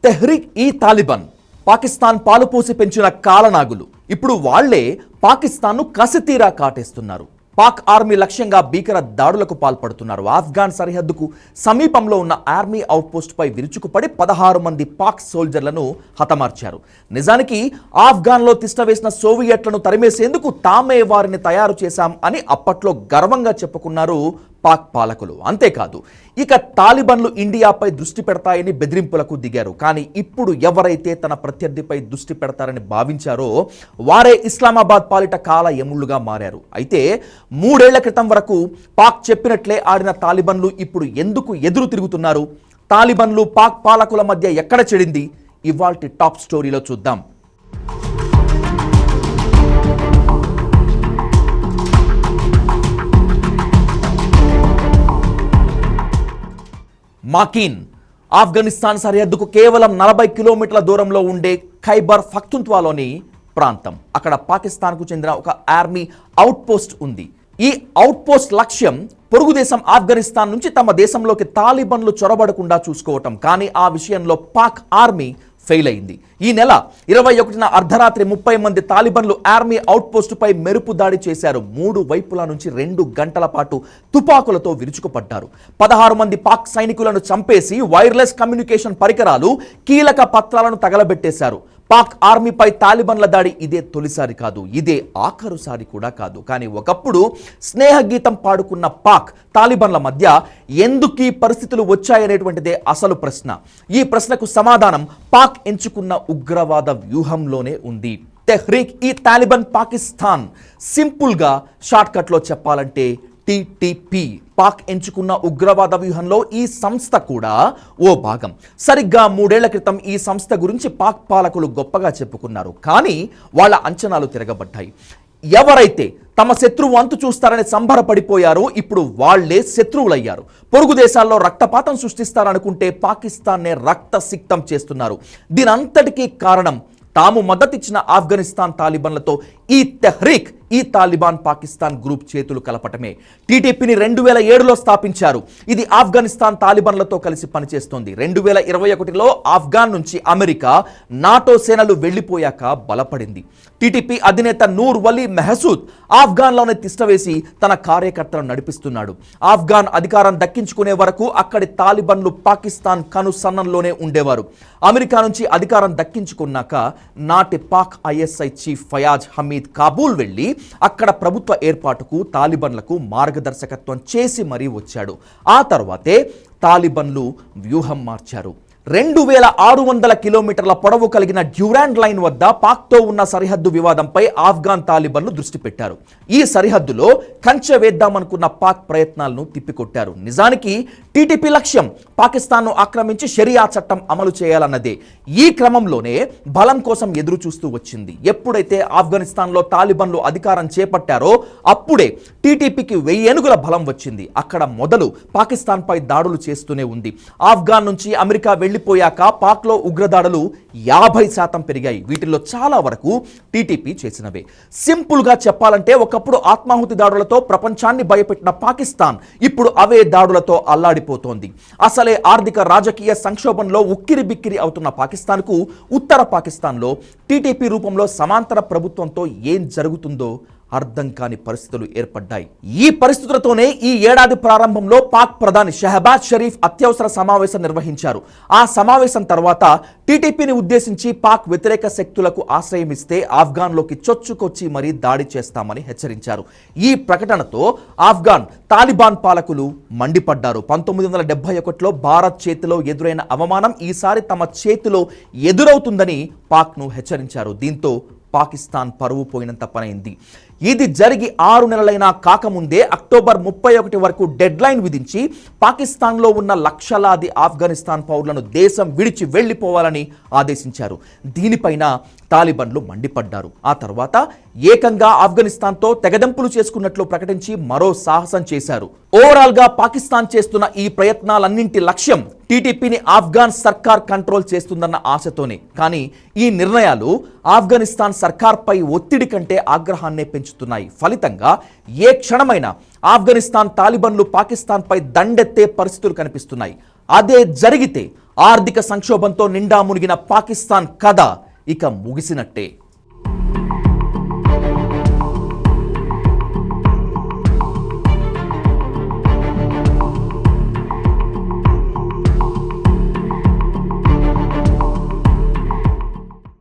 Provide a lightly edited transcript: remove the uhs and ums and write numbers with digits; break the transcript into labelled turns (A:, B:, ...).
A: తెహ్రీక్ ఈ తాలిబాన్ పాకిస్తాన్ పాలుపోసి పెంచిన కాలనాగులు ఇప్పుడు వాళ్లే పాకిస్తాన్ను కసితీరా కాటేస్తున్నారు. పాక్ ఆర్మీ లక్ష్యంగా భీకర దాడులకు పాల్పడుతున్నారు. ఆఫ్ఘాన్ సరిహద్దుకు సమీపంలో ఉన్న ఆర్మీ అవుట్పోస్ట్ పై విరుచుకుపడి 16 మంది పాక్ సోల్జర్లను హతమార్చారు. నిజానికి ఆఫ్ఘాన్లో తిష్టవేసిన సోవియట్లను తరిమేసేందుకు తామే వారిని తయారు చేశాం అని అప్పట్లో గర్వంగా చెప్పుకున్నారు పాక్ పాలకులు. అంతేకాదు, ఇక తాలిబాన్లు ఇండియాపై దృష్టి పెడతాయని బెదిరింపులకు దిగారు. కానీ ఇప్పుడు ఎవరైతే తన ప్రత్యర్థిపై దృష్టి పెడతారని భావించారో వారే ఇస్లామాబాద్ పాలిట కాల యముళ్లుగా మారారు. అయితే 3 ఏళ్ల క్రితం వరకు పాక్ చెప్పినట్లే ఆడిన తాలిబాన్లు ఇప్పుడు ఎందుకు ఎదురు తిరుగుతున్నారు? తాలిబాన్లు పాక్ పాలకుల మధ్య ఎక్కడ చెడింది? ఇవాల్టి టాప్ స్టోరీలో చూద్దాం. మాకీన్ ఆఫ్ఘనిస్తాన్ సరిహద్దుకు కేవలం 40 కిలోమీటర్ల దూరంలో ఉండే ఖైబర్ పఖ్తుంఖ్వాలోని ప్రాంతం. అక్కడ పాకిస్తాన్కు చెందిన ఒక ఆర్మీ అవుట్పోస్ట్ ఉంది. ఈ అవుట్పోస్ట్ లక్ష్యం పొరుగు దేశం ఆఫ్ఘనిస్తాన్ నుంచి తమ దేశంలోకి తాలిబాన్లు చొరబడకుండా చూసుకోవటం. కానీ ఆ విషయంలో పాక్ ఆర్మీ ఫెయిల్ అయింది. ఈ నెల 21న అర్ధరాత్రి 30 మంది తాలిబాన్లు ఆర్మీ అవుట్పోస్టుపై మెరుపు దాడి చేశారు. 3 వైపుల నుంచి 2 గంటల పాటు తుపాకులతో విరుచుకుపడ్డారు. 16 మంది పాక్ సైనికులను చంపేసి వైర్లెస్ కమ్యూనికేషన్ పరికరాలు, కీలక పత్రాలను తగలబెట్టేశారు. పాక్ ఆర్మీపై తాలిబాన్ల దాడి ఇదే తొలిసారి కాదు, ఇదే ఆఖరుసారి కూడా కాదు. కానీ ఒకప్పుడు స్నేహగీతం పాడుకున్న పాక్ తాలిబాన్ల మధ్య ఎందుకు ఈ పరిస్థితులు వచ్చాయనేటువంటిదే అసలు ప్రశ్న. ఈ ప్రశ్నకు సమాధానం పాక్ ఎంచుకున్న ఉగ్రవాద వ్యూహంలోనే ఉంది. తెహ్రీక్ ఈ తాలిబాన్ పాకిస్తాన్, సింపుల్గా షార్ట్కట్లో చెప్పాలంటే టీటీపీ. పాక్ ఎంచుకున్న ఉగ్రవాద వ్యూహంలో ఈ సంస్థ కూడా ఓ భాగం. సరిగ్గా 3 ఏళ్ల క్రితం ఈ సంస్థ గురించి పాక్ పాలకులు గొప్పగా చెప్పుకున్నారు. కానీ వాళ్ళ అంచనాలు తిరగబడ్డాయి. ఎవరైతే తమ శత్రువు అంతు చూస్తారని సంబరపడిపోయారో ఇప్పుడు వాళ్లే శత్రువులయ్యారు. పొరుగు దేశాల్లో రక్తపాతం సృష్టిస్తారనుకుంటే పాకిస్తాన్నే రక్తసిక్తం చేస్తున్నారు. దీనంతటికీ కారణం తాము మద్దతిచ్చిన ఆఫ్ఘనిస్తాన్ తాలిబాన్లతో ఈ తెహ్రీక్ ఈ తాలిబాన్ పాకిస్తాన్ గ్రూప్ చేతులు కలపటమే. టీటీపీని 2007లో స్థాపించారు. ఇది ఆఫ్ఘనిస్తాన్ తాలిబాన్లతో కలిసి పనిచేస్తోంది. 2021లో ఆఫ్ఘాన్ నుంచి అమెరికా, నాటో సేనలు వెళ్లిపోయాక బలపడింది. టీటీపీ అధినేత నూర్ వలీ మెహసూద్ ఆఫ్ఘాన్లోనే తిష్టవేసి తన కార్యకర్తలను నడిపిస్తున్నాడు. ఆఫ్ఘాన్ అధికారం దక్కించుకునే వరకు అక్కడి తాలిబాన్లు పాకిస్తాన్ కనుసన్నల్లోనే ఉండేవారు. అమెరికా నుంచి అధికారం దక్కించుకున్నాక నాటి పాక్ ఐఎస్ఐ చీఫ్ ఫయాజ్ హమీద్ కాబూల్ వెళ్లి అక్కడ ప్రభుత్వ ఏర్పాటుకు తాలిబాన్లకు మార్గదర్శకత్వం చేసి మరీ వచ్చాడు. ఆ తర్వాతే తాలిబాన్లు వ్యూహం మార్చారు. 2600 కిలోమీటర్ల పొడవు కలిగిన డ్యూరాండ్ లైన్ వద్ద పాక్తో ఉన్న సరిహద్దు వివాదంపై ఆఫ్ఘాన్ తాలిబాన్లు దృష్టి పెట్టారు. ఈ సరిహద్దులో కంచె వేద్దామనుకున్న పాక్ ప్రయత్నాలను తిప్పికొట్టారు. నిజానికి టీటీపీ లక్ష్యం పాకిస్తాన్ను ఆక్రమించి షరియా చట్టం అమలు చేయాలన్నదే. ఈ క్రమంలోనే బలం కోసం ఎదురు చూస్తూ వచ్చింది. ఎప్పుడైతే ఆఫ్ఘనిస్తాన్లో తాలిబాన్లు అధికారం చేపట్టారో అప్పుడే టీటీపీకి 1000 ఏనుగుల బలం వచ్చింది. అక్కడ మొదలు పాకిస్తాన్పై దాడులు చేస్తూనే ఉంది. ఆఫ్ఘాన్ నుంచి అమెరికా వెళ్లిపోయాక పాక్లో ఉగ్రదాడులు 50% పెరిగాయి. వీటిల్లో చాలా వరకు టీటీపీ చేసినవే. సింపుల్గా చెప్పాలంటే ఒకప్పుడు ఆత్మాహుతి దాడులతో ప్రపంచాన్ని భయపెట్టిన పాకిస్తాన్ ఇప్పుడు అవే దాడులతో అల్లాడిపోతోంది. అసలే ఆర్థిక రాజకీయ సంక్షోభంలో ఉక్కిరి బిక్కిరి అవుతున్న పాకిస్తాన్కు ఉత్తర పాకిస్తాన్లో టీటీపీ రూపంలో సమాంతర ప్రభుత్వంతో ఏం జరుగుతుందో అర్థం కాని పరిస్థితులు ఏర్పడ్డాయి. ఈ పరిస్థితులతోనే ఈ ఏడాది ప్రారంభంలో పాక్ ప్రధాని షహబాజ్ షరీఫ్ అత్యవసర సమావేశం నిర్వహించారు. ఆ సమావేశం తర్వాత టీటీపీని ఉద్దేశించి పాక్ వ్యతిరేక శక్తులకు ఆశ్రయం ఇస్తే ఆఫ్ఘాన్లోకి చొచ్చుకొచ్చి మరీ దాడి చేస్తామని హెచ్చరించారు. ఈ ప్రకటనతో ఆఫ్ఘాన్ తాలిబాన్ పాలకులు మండిపడ్డారు. 1971లో భారత్ చేతిలో ఎదురైన అవమానం ఈసారి తమ చేతిలో ఎదురవుతుందని పాక్ను హెచ్చరించారు. దీంతో పాకిస్తాన్ పరువు పోయినంత పనైంది. ఇది జరిగి 6 నెలలైనా కాకముందే అక్టోబర్ 31 వరకు డెడ్ లైన్ విధించి పాకిస్తాన్లో ఉన్న లక్షలాది ఆఫ్ఘనిస్తాన్ పౌరులను దేశం విడిచి వెళ్లిపోవాలని ఆదేశించారు. దీనిపైన తాలిబాన్లు మండిపడ్డారు. ఆ తర్వాత ఏకంగా ఆఫ్ఘనిస్తాన్తో తెగదెంపులు చేసుకున్నట్లు ప్రకటించి మరో సాహసం చేశారు. ఓవరాల్గా పాకిస్తాన్ చేస్తున్న ఈ ప్రయత్నాలన్నింటి లక్ష్యం టీటీపీని ఆఫ్ఘాన్ సర్కార్ కంట్రోల్ చేస్తుందన్న ఆశతోనే. కానీ ఈ నిర్ణయాలు ఆఫ్ఘనిస్తాన్ సర్కార్పై ఒత్తిడి కంటే ఆగ్రహాన్నే పెంచుతున్నాయి. ఫలితంగా ఏ క్షణమైనా ఆఫ్ఘనిస్తాన్ తాలిబాన్లు పాకిస్తాన్పై దండెత్తే పరిస్థితులు కనిపిస్తున్నాయి. అదే జరిగితే ఆర్థిక సంక్షోభంతో నిండా మునిగిన పాకిస్తాన్ కథ ఇక ముగిసినట్టే.